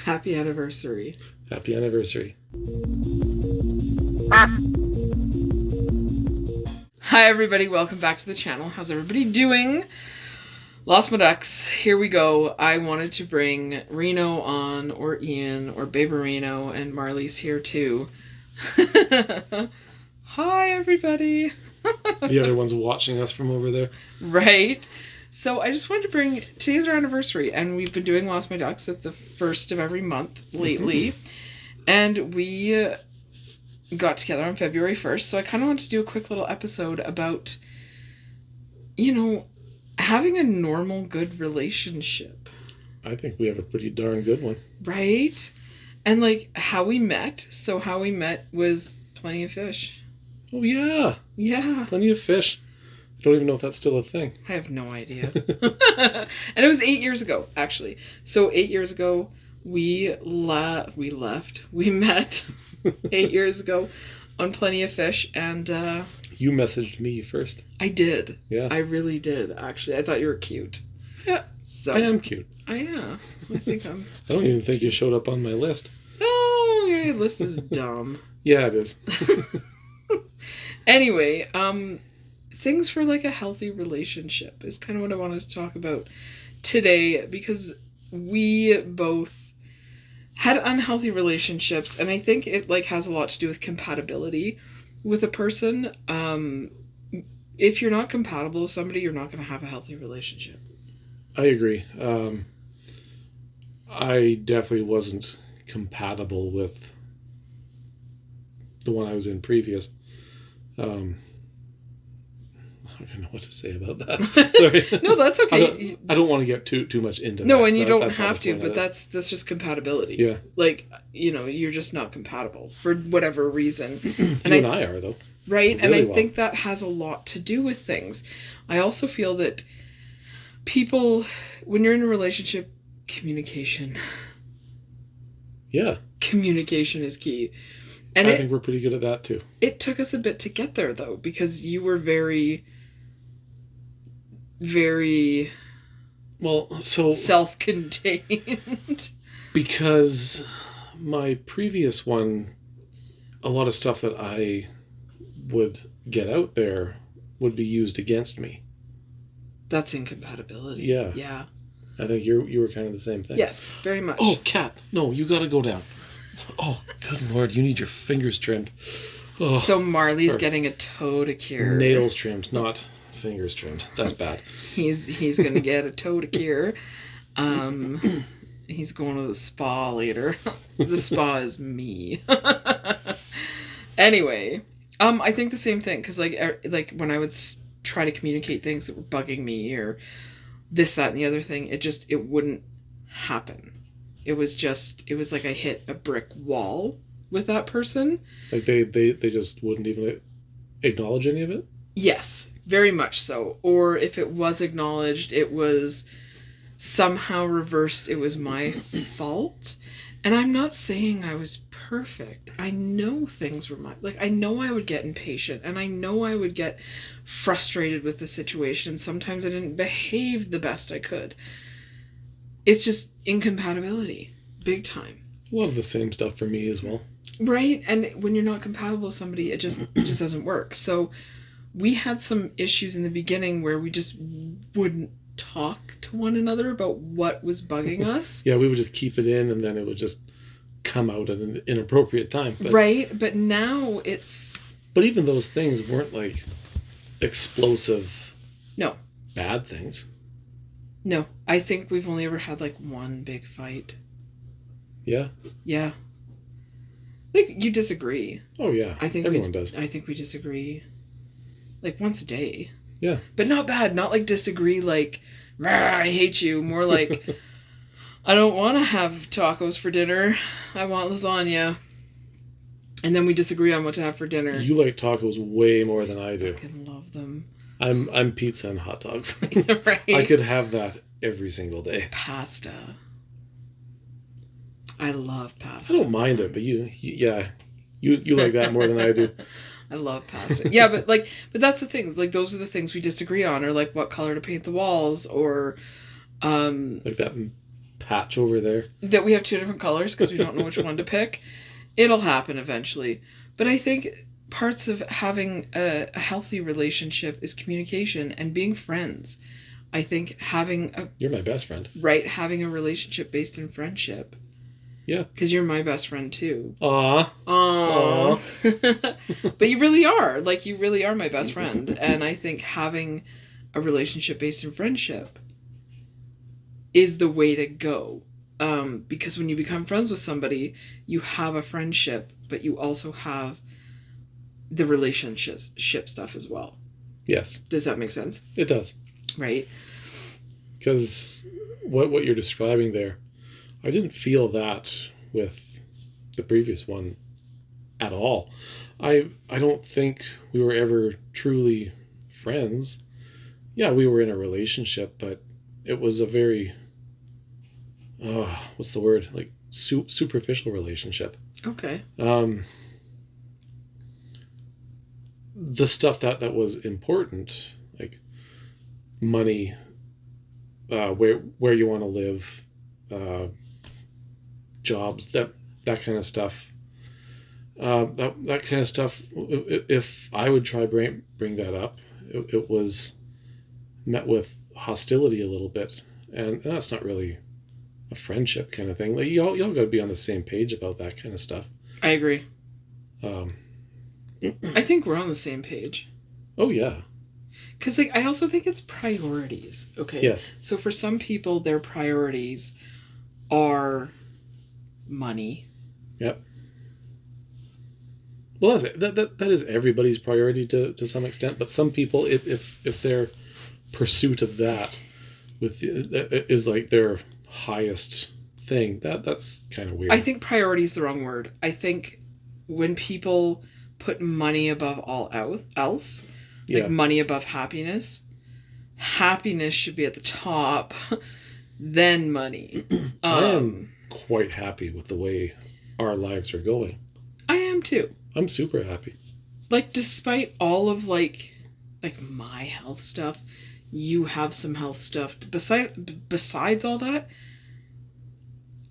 Happy anniversary. Happy anniversary. Hi everybody, welcome back to the channel. How's everybody doing? Lost my ducks. Here we go. I wanted to bring Reno on, or Ian, or Baby Reno, and Marley's here too. Hi everybody. The other one's watching us from over there. Right. So I just wanted to bring, today's our anniversary, and we've been doing Lost My Ducks at the first of every month lately. And we got together on February 1st, so I kind of wanted to do a quick little episode about, having a normal, good relationship. I think we have a pretty darn good one. Right? And, how we met. So how we met was Plenty of Fish. Oh, yeah. Yeah. Plenty of Fish. I don't even know if that's still a thing. I have no idea. And it was 8 years ago, actually. So 8 years ago, we met 8 years ago on Plenty of Fish, and you messaged me first. I did. Yeah. I really did, actually. I thought you were cute. Yeah. So I am cute. I am. I think I'm... I don't even think you showed up on my list. No, your list is dumb. Yeah, it is. Anyway, things for a healthy relationship is kind of what I wanted to talk about today, because we both had unhealthy relationships, and I think it has a lot to do with compatibility with a person. If you're not compatible with somebody, you're not going to have a healthy relationship. I agree. I definitely wasn't compatible with the one I was in previous. I don't know what to say about that. Sorry. No, that's okay. I don't want to get too much into that. No, and you don't have to, but that's just compatibility. Yeah. You're just not compatible for whatever reason. And I are, though. Right? Really, and I think that has a lot to do with things. I also feel that people, when you're in a relationship, communication. Yeah. Communication is key. And I think we're pretty good at that, too. It took us a bit to get there, though, because you were very, very... self-contained. Because my previous one, a lot of stuff that I would get out there would be used against me. That's incompatibility. Yeah. Yeah. I think you were kind of the same thing. Yes, very much. Oh, Kat. No, you got to go down. Oh, good Lord, you need your fingers trimmed. Oh, so Marley's getting a toe to cure. Nails trimmed, not fingers trimmed. That's bad. He's going to get a toe to cure. He's going to the spa later. The spa is me. Anyway, I think the same thing, because when I would try to communicate things that were bugging me, or this, that, and the other thing, it wouldn't happen. It was like I hit a brick wall with that person. Like they just wouldn't even acknowledge any of it? Yes, very much so. Or if it was acknowledged, it was somehow reversed. It was my fault. And I'm not saying I was perfect. I know things were I know I would get impatient, and I know I would get frustrated with the situation. Sometimes I didn't behave the best I could. It's just incompatibility. Big time. A lot of the same stuff for me as well. Right? And when you're not compatible with somebody, it just doesn't work. So we had some issues in the beginning where we just wouldn't talk to one another about what was bugging us. Yeah, we would just keep it in, and then it would just come out at an inappropriate time. Right? But now it's... But even those things weren't explosive... No. Bad things. No, I think we've only ever had one big fight. Yeah? Yeah. You disagree. Oh, yeah. I think everyone does. I think we disagree once a day. Yeah. But not bad. Not disagree I hate you. More I don't want to have tacos for dinner. I want lasagna. And then we disagree on what to have for dinner. You like tacos way more than I do. I fucking love them. I'm pizza and hot dogs. Right. I could have that every single day. Pasta. I love pasta. I don't mind it, but you like that more than I do. I love pasta. Yeah, but that's the things. Those are the things we disagree on, or what color to paint the walls, or that patch over there. That we have two different colors because we don't know which one to pick. It'll happen eventually. But I think parts of having a healthy relationship is communication and being friends. I think having a... You're my best friend. Right, having a relationship based in friendship. Yeah. Because you're my best friend too. Aww. But you really are. Like, you really are my best friend. And I think having a relationship based in friendship is the way to go. Because when you become friends with somebody, you have a friendship, but you also have the relationship stuff as well. Yes. Does that make sense? It does. Right. Because what you're describing there, I didn't feel that with the previous one at all. I don't think we were ever truly friends. Yeah, we were in a relationship, but it was a very, what's the word? Like superficial relationship. Okay. The stuff that was important, like money, where you want to live, jobs, that kind of stuff. That kind of stuff. If I would try bring that up, it was met with hostility a little bit, and that's not really a friendship kind of thing. Like y'all got to be on the same page about that kind of stuff. I agree. I think we're on the same page. Oh yeah. Because I also think it's priorities. Okay. Yes. So for some people, their priorities are money. Yep. Well, that is everybody's priority to some extent, but some people, if their pursuit of that is like their highest thing, that's kind of weird. I think priority is the wrong word. I think when people put money above all else, like money above happiness should be at the top, then money. I am quite happy with the way our lives are going. I am too. I'm super happy. Like, despite all of like my health stuff, you have some health stuff. Besides all that,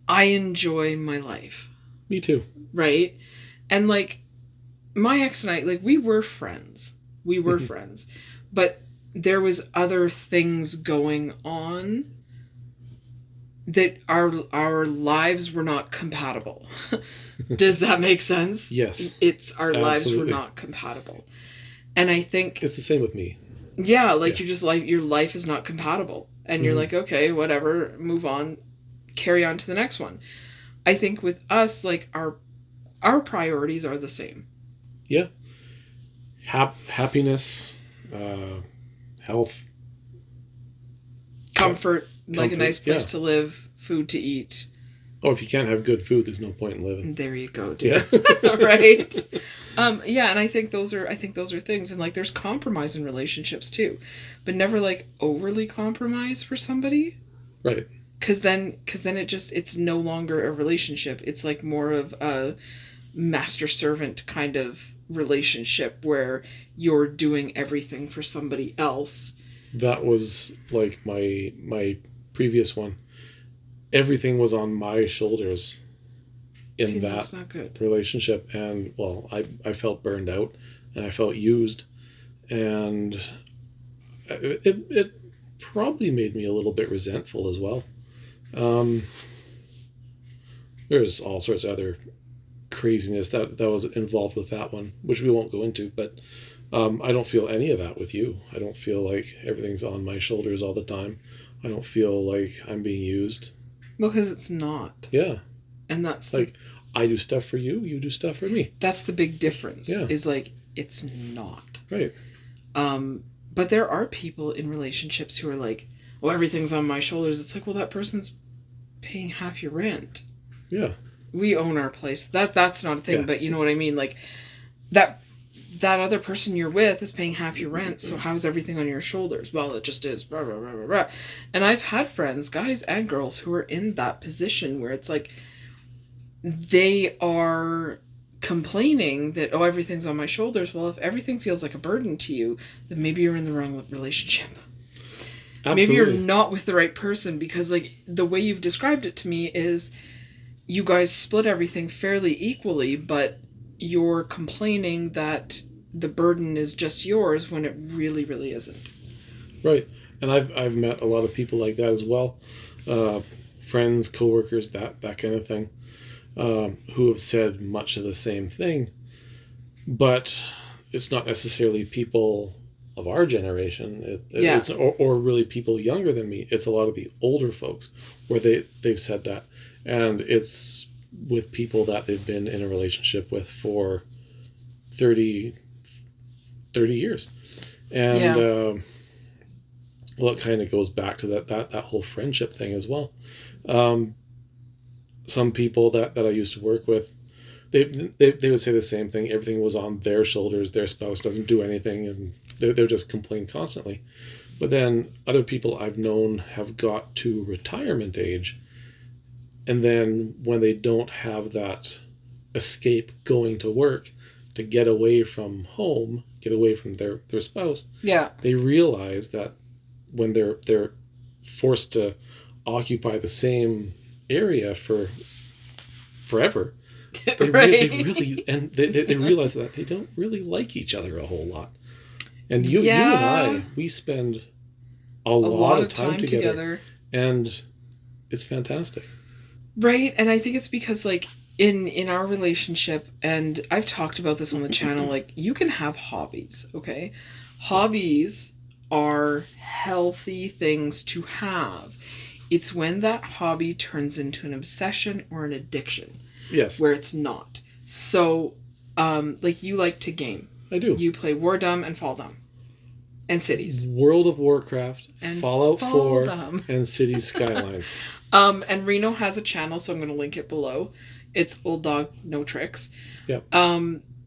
I enjoy my life. Me too. Right? And like, my ex and I, like, we were friends. We were friends. But there was other things going on that our lives were not compatible. Does that make sense? Yes. It's our Absolutely. lives were not compatible. And I think it's the same with me. Yeah, like you're just like, your life is not compatible. And you're like, okay, whatever, move on, carry on to the next one. I think with us, like, our priorities are the same. Yeah. Happiness, health, comfort, like a nice place to live, food to eat. Oh, if you can't have good food, there's no point in living. There you go, dude. Yeah. Right. Yeah, and I think those are things, and like, there's compromise in relationships too, but never like overly compromise for somebody. Right. Because then it's no longer a relationship. It's like more of a master servant kind of relationship where you're doing everything for somebody else. That was like my previous one. Everything was on my shoulders in that's not good. relationship, and well, I felt burned out and I felt used, and it probably made me a little bit resentful as well. There's all sorts of other craziness that was involved with that one, which we won't go into, but I don't feel any of that with you. I don't feel like everything's on my shoulders all the time. I don't feel like I'm being used. Well, because it's not. Yeah. And that's like, I do stuff for you, you do stuff for me. That's the big difference. Yeah. Is like, it's not. Right. But there are people in relationships who are like, well, everything's on my shoulders. It's like, well, that person's paying half your rent. Yeah. We own our place. That's not a thing, but you know what I mean? Like, that other person you're with is paying half your rent, so how's everything on your shoulders? Well, it just is, blah, blah, blah, blah, blah. And I've had friends, guys and girls, who are in that position where it's like, they are complaining that, oh, everything's on my shoulders. Well, if everything feels like a burden to you, then maybe you're in the wrong relationship. Maybe you're Absolutely. not with the right person, because like the way you've described it to me is you guys split everything fairly equally, but you're complaining that the burden is just yours when it really, really isn't. Right. And I've met a lot of people like that as well. Uh, Friends, coworkers, that kind of thing, who have said much of the same thing. But it's not necessarily people of our generation. Yeah. It's or really people younger than me. It's a lot of the older folks where they've said that, and it's with people that they've been in a relationship with for 30 years, and Yeah. well, it kind of goes back to that whole friendship thing as well. Um, some people that I used to work with, they would say the same thing. Everything was on their shoulders. Their spouse doesn't do anything, and they're just complain constantly. But then other people I've known have got to retirement age, and then when they don't have that escape going to work to get away from home, get away from their spouse, Yeah. they realize that when they're forced to occupy the same area for forever, they really and they realize that they don't really like each other a whole lot. And you and I, we spend a lot of time together, and it's fantastic. Right, and I think it's because like in our relationship, and I've talked about this on the channel, like you can have hobbies, okay? Hobbies are healthy things to have. It's when that hobby turns into an obsession or an addiction. Yes. Where it's not. So, like you like to game. I do. You play War Dumb and Fall Dumb. And Cities. World of Warcraft, and Fallout 4, Dumb. and Cities Skylines. And Reno has a channel, so I'm going to link it below. It's Old Dog No Tricks. Yep.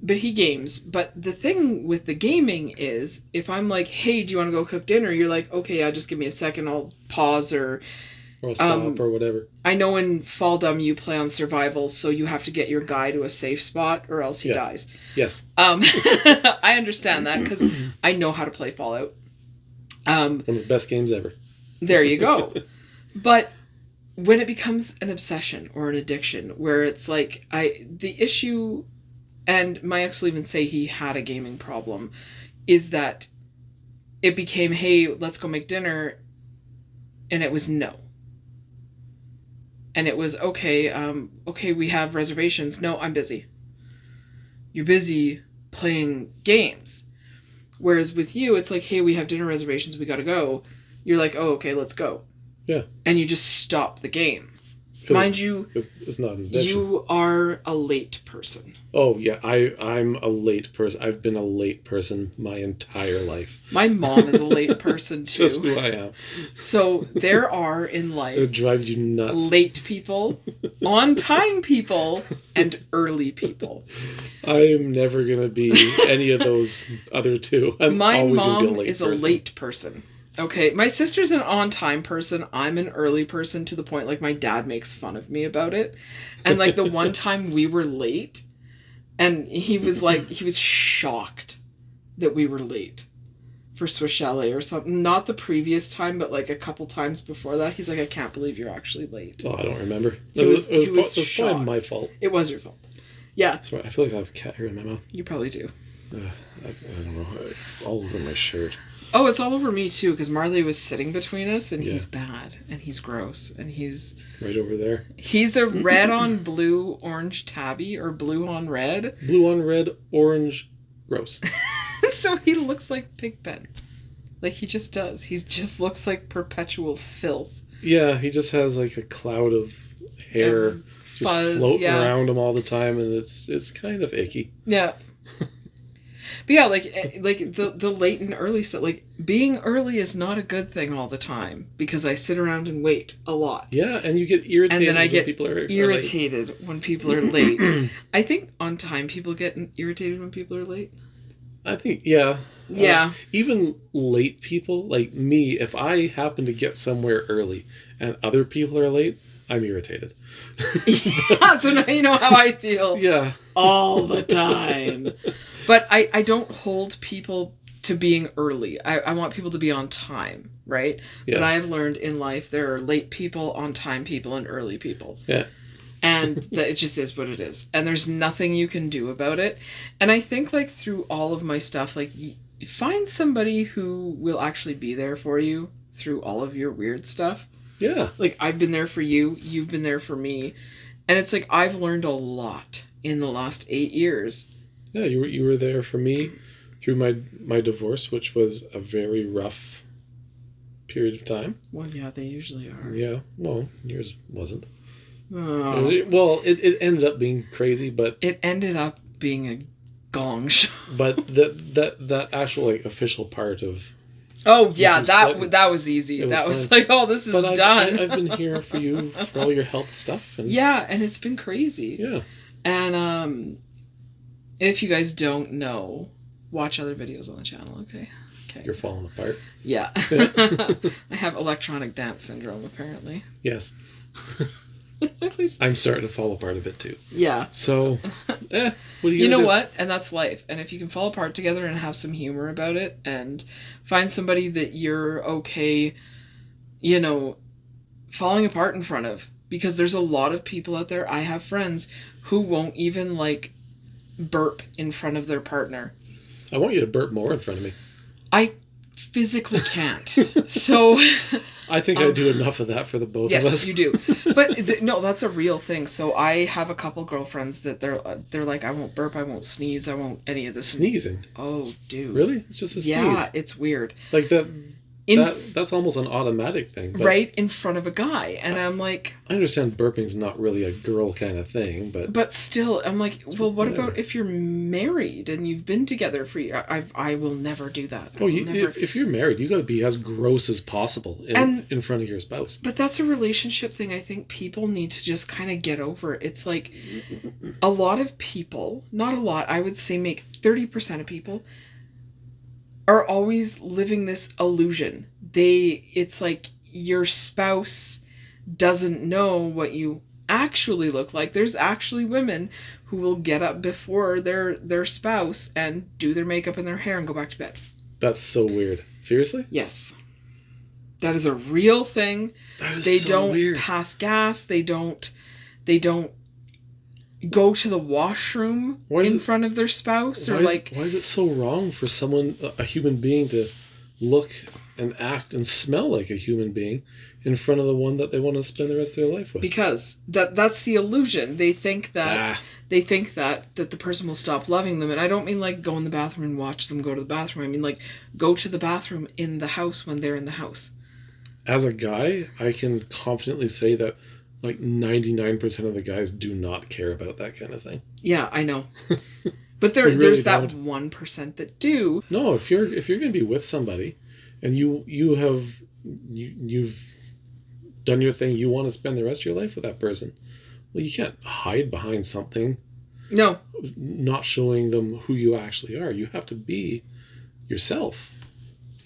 But he games. But the thing with the gaming is, if I'm like, hey, do you want to go cook dinner? You're like, okay, yeah, just give me a second. I'll pause or stop or whatever. I know in Fall Dumb you play on survival, so you have to get your guy to a safe spot or else he dies. Yes. I understand that because I know how to play Fallout. One of the best games ever. There you go. But when it becomes an obsession or an addiction, where it's like the issue, and my ex will even say he had a gaming problem, is that it became, hey, let's go make dinner, and it was no. And it was, okay, we have reservations. No, I'm busy. You're busy playing games. Whereas with you, it's like, hey, we have dinner reservations. We got to go. You're like, oh, okay, let's go. Yeah. And you just stop the game. Mind you, it's not an addiction. You are a late person. Oh, yeah. I'm a late person. I've been a late person my entire life. My mom is a late person, too. Just who I am. So there are in life... It drives you nuts. Late people, on-time people, and early people. I am never going to be any of those other two. My always mom gonna be a late is person. a late person. Okay, my sister's an on-time person. I'm an early person to the point, like, my dad makes fun of me about it. And, like, the one time we were late, and he was shocked that we were late for Swiss Chalet or something. Not the previous time, but, like, a couple times before that. He's like, I can't believe you're actually late. Oh, I don't remember. It was probably my fault. It was your fault. Yeah. Sorry, I feel like I have cat hair in my mouth. You probably do. I don't know. It's all over my shirt. Oh, it's all over me, too, because Marley was sitting between us, and Yeah. he's bad, and he's gross, and he's... Right over there. He's a red on blue orange tabby, or blue on red. Blue on red, orange, gross. So he looks like Pigpen. Like, he just does. He just looks like perpetual filth. Yeah, he just has, like, a cloud of hair just floating around him all the time, and it's kind of icky. Yeah. But yeah, like the late and early stuff, like being early is not a good thing all the time because I sit around and wait a lot. Yeah, and you get irritated. And then I get people are irritated when people are late. I think on time people get irritated when people are late. I think, yeah. Yeah. Even late people, like me, if I happen to get somewhere early and other people are late, I'm irritated. Yeah, so now you know how I feel. Yeah. All the time. But I don't hold people to being early. I want people to be on time, right? Yeah. But I have learned in life there are late people, on time people, and early people. Yeah. And that it just is what it is. And there's nothing you can do about it. And I think like through all of my stuff, like find somebody who will actually be there for you through all of your weird stuff. Yeah. Like I've been there for you, you've been there for me. And it's like I've learned a lot in the last 8 years. Yeah, you were there for me through my divorce, which was a very rough period of time. Well, yeah, they usually are. Yeah, well, yours wasn't. Oh. Well, it ended up being crazy, but it ended up being a gong show. But that actual like official part of oh yeah, that was easy. That was fine. Like, oh, this is done. I've been here for you for all your health stuff. And yeah, and it's been crazy. Yeah. And if you guys don't know, watch other videos on the channel. Okay. You're falling apart. Yeah. I have electronic dance syndrome, apparently. Yes. At least I'm starting to fall apart a bit too. Yeah. So, what are you You know what? And that's life. And if you can fall apart together and have some humor about it and find somebody that you're okay, you know, falling apart in front of. Because there's a lot of people out there, I have friends who won't even like burp in front of their partner. I want you to burp more in front of me. I physically can't. So I think I do enough of that for the both of us. Yes, you do. But no, that's a real thing. So I have a couple girlfriends that they're like, I won't burp, I won't sneeze, I won't any of this. Sneezing? Oh, dude. Really? It's just a sneeze? Yeah, it's weird. Like that's almost an automatic thing. Right in front of a guy. And I'm like... I understand burping's not really a girl kind of thing, but... But still, I'm like, well, what about if you're married and you've been together for years? I will never do that. If you're married, you got to be as gross as possible in front of your spouse. But that's a relationship thing I think people need to just kind of get over. It's like a lot of people, not a lot, I would say make 30% of people are always living this illusion. It's like your spouse doesn't know what you actually look like. There's actually women who will get up before their spouse and do their makeup and their hair and go back to bed. That's so weird. Seriously? Yes. That is a real thing. That is they so don't weird. pass gas. They don't go to the washroom in front of their spouse why is it so wrong for someone, a human being, to look and act and smell like a human being in front of the one that they want to spend the rest of their life with? Because that's the illusion. They think that the person will stop loving them. And I don't mean like go in the bathroom and watch them go to the bathroom. I mean like go to the bathroom in the house when they're in the house. As a guy, I can confidently say that like 99% of the guys do not care about that kind of thing. Yeah, I know. But there's that 1% that do. No, if you're going to be with somebody and you've done your thing, you want to spend the rest of your life with that person. Well, you can't hide behind something. No. Not showing them who you actually are. You have to be yourself.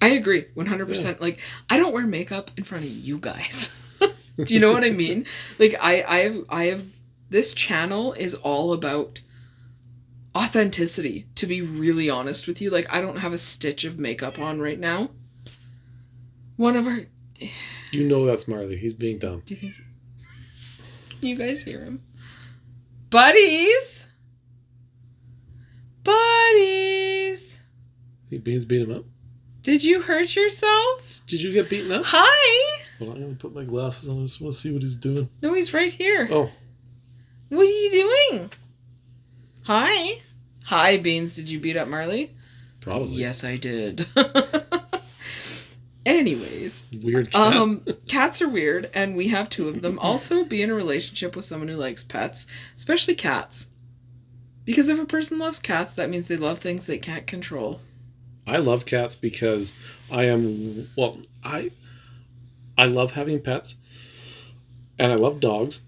I agree 100%. Yeah. Like I don't wear makeup in front of you guys. Do you know what I mean? Like I have this channel is all about authenticity, to be really honest with you. Like I don't have a stitch of makeup on right now. One of our... You know that's Marley. He's being dumb. Do you think... You guys hear him? Buddies! Buddies! Beans beat him up. Did you hurt yourself? Did you get beaten up? Hi! Well, I'm going to put my glasses on. I just want to see what he's doing. No, he's right here. Oh. What are you doing? Hi. Hi, Beans. Did you beat up Marley? Probably. Yes, I did. Anyways. Weird cat. Cats are weird, and we have 2 of them. Also, be in a relationship with someone who likes pets, especially cats. Because if a person loves cats, that means they love things they can't control. I love cats because I love having pets, and I love dogs.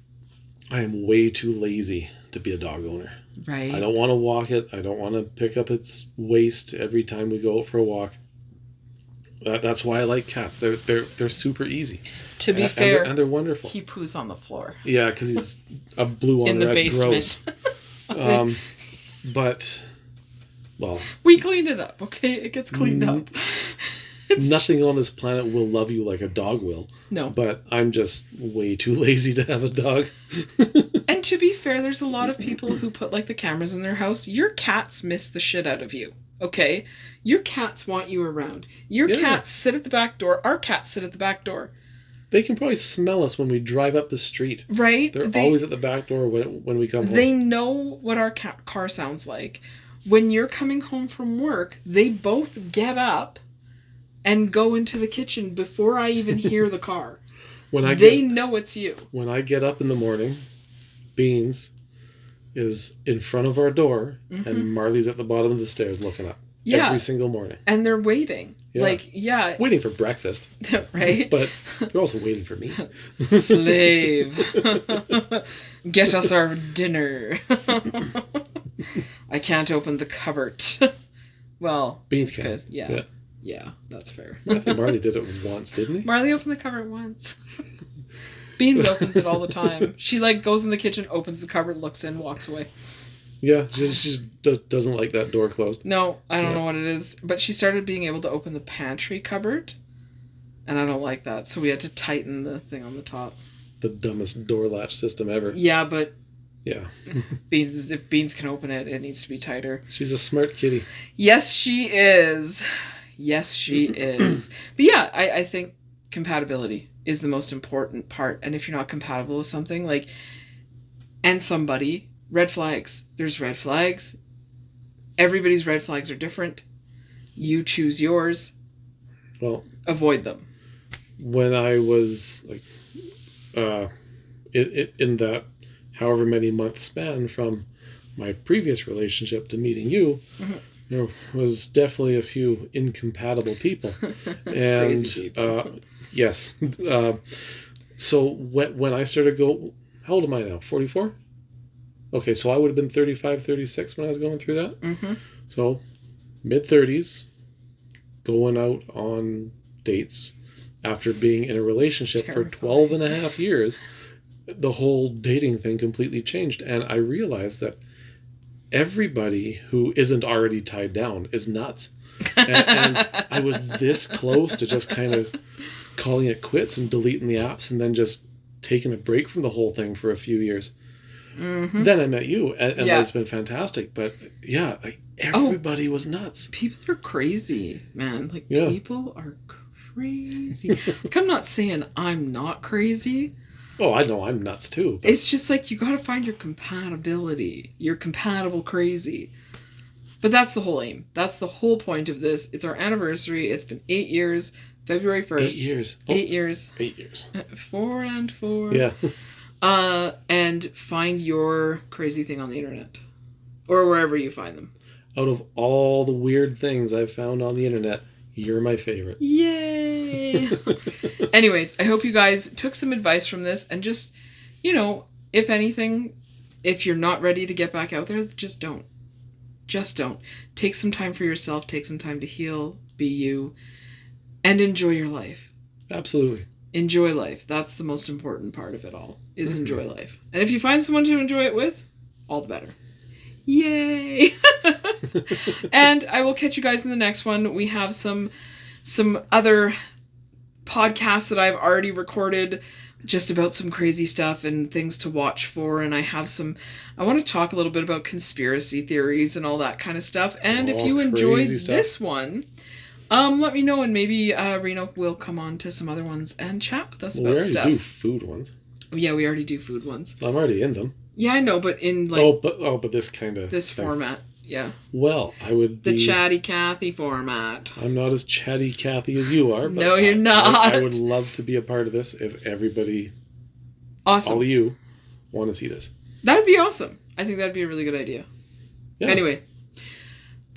I am way too lazy to be a dog owner. Right. I don't want to walk it. I don't want to pick up its waste every time we go out for a walk. That's why I like cats. They're super easy. To be fair, and they're wonderful. He poos on the floor. Yeah, because he's a blue on in the red basement. Gross. But Well, We cleaned it up, okay? It gets cleaned up. Nothing on this planet will love you like a dog will. No. But I'm just way too lazy to have a dog. And to be fair, there's a lot of people who put like the cameras in their house. Your cats miss the shit out of you, okay? Your cats want you around. Your cats sit at the back door. Our cats sit at the back door. They can probably smell us when we drive up the street. Right? They're always at the back door when we come home. They know what our car sounds like. When you're coming home from work, they both get up and go into the kitchen before I even hear the car. They know it's you. When I get up in the morning, Beans is in front of our door, and Marley's at the bottom of the stairs looking up. Yeah. Every single morning. And they're waiting. Yeah. Waiting for breakfast. Right? But they're also waiting for me. Slave. Get us our dinner. I can't open the cupboard. Well, Beans can. Yeah, that's fair. Marley did it once, didn't he? Marley opened the cupboard once. Beans opens it all the time. She goes in the kitchen, opens the cupboard, looks in, walks away. Yeah, she just doesn't like that door closed. No, I don't know what it is. But she started being able to open the pantry cupboard. And I don't like that. So we had to tighten the thing on the top. The dumbest door latch system ever. Yeah, but... Yeah. If Beans can open it, it needs to be tighter. She's a smart kitty. Yes, she is. Yes, she is. But yeah, I think compatibility is the most important part. And if you're not compatible with something, and somebody, red flags. There's red flags. Everybody's red flags are different. You choose yours. Well, avoid them. When I was in that however many month span from my previous relationship to meeting you, there was definitely a few incompatible people. And crazy people. Yes. So when I started how old am I now? 44? Okay, so I would have been 35, 36 when I was going through that. Mm-hmm. So mid-30s, going out on dates after being in a relationship for 12 and a half years, the whole dating thing completely changed. And I realized that everybody who isn't already tied down is nuts. And I was this close to just kind of calling it quits and deleting the apps and then just taking a break from the whole thing for a few years. Mm-hmm. Then I met you, and it's been fantastic. But yeah, everybody was nuts. People are crazy, man. People are crazy. I'm not saying I'm not crazy. Oh, I know I'm nuts too. But... It's just you got to find your compatibility. You're compatible crazy. But that's the whole aim. That's the whole point of this. It's our anniversary. It's been 8 years. February 1st. 8 years. 8 years. 8 years. 4 and 4. Yeah. And find your crazy thing on the internet. Or wherever you find them. Out of all the weird things I've found on the internet, you're my favorite. Yay! Anyways, I hope you guys took some advice from this and just, if anything, if you're not ready to get back out there, just don't. Just don't. Take some time for yourself. Take some time to heal, be you, and enjoy your life. Absolutely. Enjoy life. That's the most important part of it all, is enjoy life. And if you find someone to enjoy it with, all the better. Yay! And I will catch you guys in the next one. We have some other podcasts that I've already recorded just about some crazy stuff and things to watch for. And I want to talk a little bit about conspiracy theories and all that kind of stuff. And if you enjoyed this one, let me know, and maybe Reno will come on to some other ones and chat with us about stuff. We already do food ones. Yeah, we already do food ones. I'm already in them. Yeah, I know, but in but this kind of this thing. Format. Yeah. Well, I would be... The Chatty Cathy format. I'm not as chatty Cathy as you are. But no, you're not. I would love to be a part of this if everybody, awesome, all of you, want to see this. That would be awesome. I think that'd be a really good idea. Yeah. Anyway,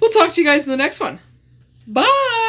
we'll talk to you guys in the next one. Bye!